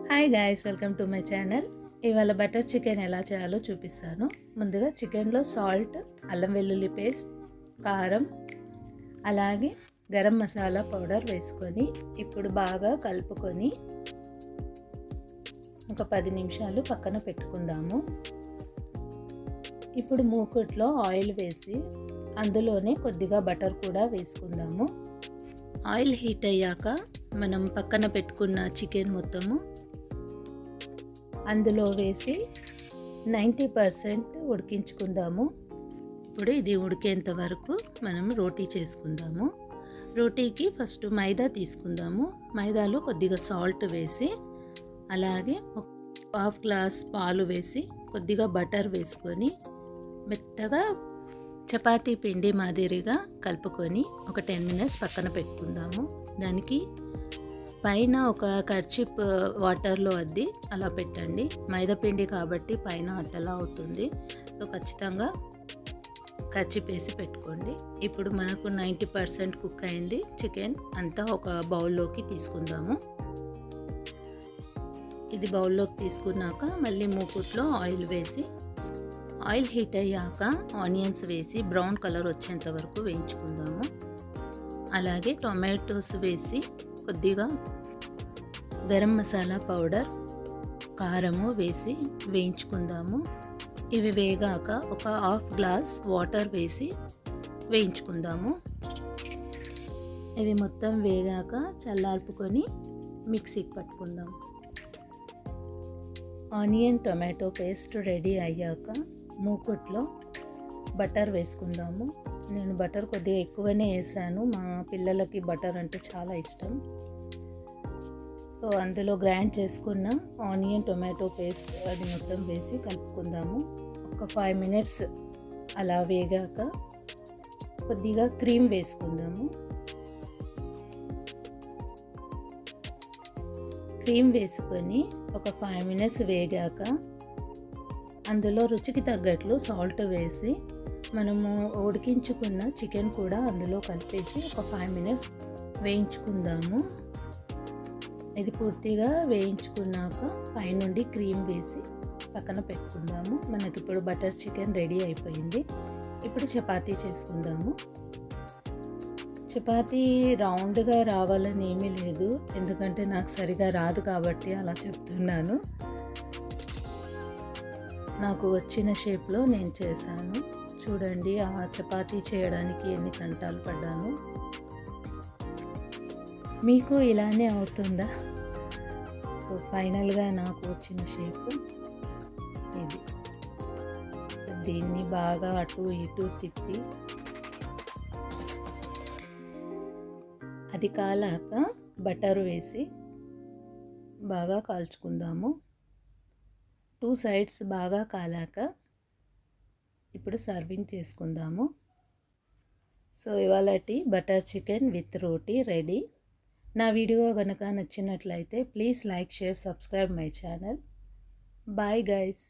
Hi guys, welcome to my channel. ఇవాళ butter chicken ఎలా చేయాలో చూపిస్తాను. ముందుగా చికెన్లో సాల్ట్, అల్లం వెల్లుల్లి పేస్ట్, కారం, అలాగే గరం మసాలా పౌడర్ వేసుకొని ఇప్పుడు బాగా కలుపుకొని ఒక 10 నిమిషాలు పక్కన పెట్టుకుందాము. ఇప్పుడు మూకుట్లో ఆయిల్ వేసి అందులోనే కొద్దిగా బటర్ కూడా వేసుకుందాము. ఆయిల్ హీట్ అయ్యాక మనం పక్కన పెట్టుకున్న చికెన్ మొత్తము అందులో వేసి 90% ఉడికించుకుందాము. ఇప్పుడు ఇది ఉడికేంత వరకు మనం రోటీ చేసుకుందాము. రోటీకి ఫస్ట్ మైదా తీసుకుందాము. మైదాలో కొద్దిగా సాల్ట్ వేసి అలాగే ఒక హాఫ్ గ్లాస్ పాలు వేసి కొద్దిగా బటర్ వేసుకొని మెత్తగా చపాతీ పిండి మాదిరిగా కలుపుకొని ఒక 10 మినిట్స్ పక్కన పెట్టుకుందాము. దానికి పైన ఒక కర్చీప్ వాటర్లో అద్ది అలా పెట్టండి. మైదా పిండి కాబట్టి పైన అట్టలా అవుతుంది. సో ఖచ్చితంగా కర్చీప్ వేసి పెట్టుకోండి. ఇప్పుడు మనకు 90% కుక్ అయింది చికెన్ అంతా ఒక బౌల్లోకి తీసుకుందాము. ఇది బౌల్లోకి తీసుకున్నాక మళ్ళీ మూకుట్లో ఆయిల్ వేసి ఆయిల్ హీట్ అయ్యాక ఆనియన్స్ వేసి బ్రౌన్ కలర్ వచ్చేంత వరకు వేయించుకుందాము. అలాగే టొమాటోస్ వేసి కొద్దిగా గరం మసాలా పౌడర్, కారము వేసి వేయించుకుందాము. ఇవి వేగాక ఒక హాఫ్ గ్లాస్ వాటర్ వేసి వేయించుకుందాము. ఇవి మొత్తం వేగాక చల్లార్పుకొని మిక్సీకి పట్టుకుందాం. ఆనియన్ టొమాటో పేస్ట్ రెడీ అయ్యాక మూకుట్లో బటర్ వేసుకుందాము. నేను బటర్ కొద్దిగా ఎక్కువనే వేసాను. మా పిల్లలకి బటర్ అంటే చాలా ఇష్టం. సో అందులో గ్రైండ్ చేసుకున్న ఆనియన్ టొమాటో పేస్ట్ అది మొత్తం వేసి కలుపుకుందాము. ఒక 5 మినిట్స్ అలా వేగాక కొద్దిగా క్రీమ్ వేసుకుందాము. క్రీమ్ వేసుకొని ఒక 5 మినిట్స్ వేగాక అందులో రుచికి తగ్గట్లు సాల్ట్ వేసి మనము ఉడికించుకున్న చికెన్ కూడా అందులో కలిపేసి ఒక 5 మినిట్స్ వేయించుకుందాము. ఇది పూర్తిగా వేయించుకున్నాక పైనుండి క్రీమ్ వేసి పక్కన పెట్టుకుందాము. మనకి ఇప్పుడు బటర్ చికెన్ రెడీ అయిపోయింది. ఇప్పుడు చపాతీ చేసుకుందాము. చపాతీ రౌండ్గా రావాలని ఏమీ లేదు, ఎందుకంటే నాకు సరిగా రాదు కాబట్టి అలా చెప్తున్నాను. నాకు వచ్చిన షేప్లో నేను చేశాను. చూడండి, ఆ చపాతీ చేయడానికి ఎన్ని తంటాలు పడ్డాను. మీకు ఇలానే అవుతుందా? సో ఫైనల్గా నాకు వచ్చిన షేప్ ఇది. దీన్ని బాగా అటు ఇటు తిప్పి అది కాలాక బటర్ వేసి బాగా కాల్చుకుందాము. 2 సైడ్స్ బాగా కాలాక ఇప్పుడు సర్వింగ్ చేసుకుందాము. సో ఇవాళటి butter chicken with roti ready. నా వీడియో కనుక నచ్చినట్లయితే please like, share, subscribe my channel. Bye guys.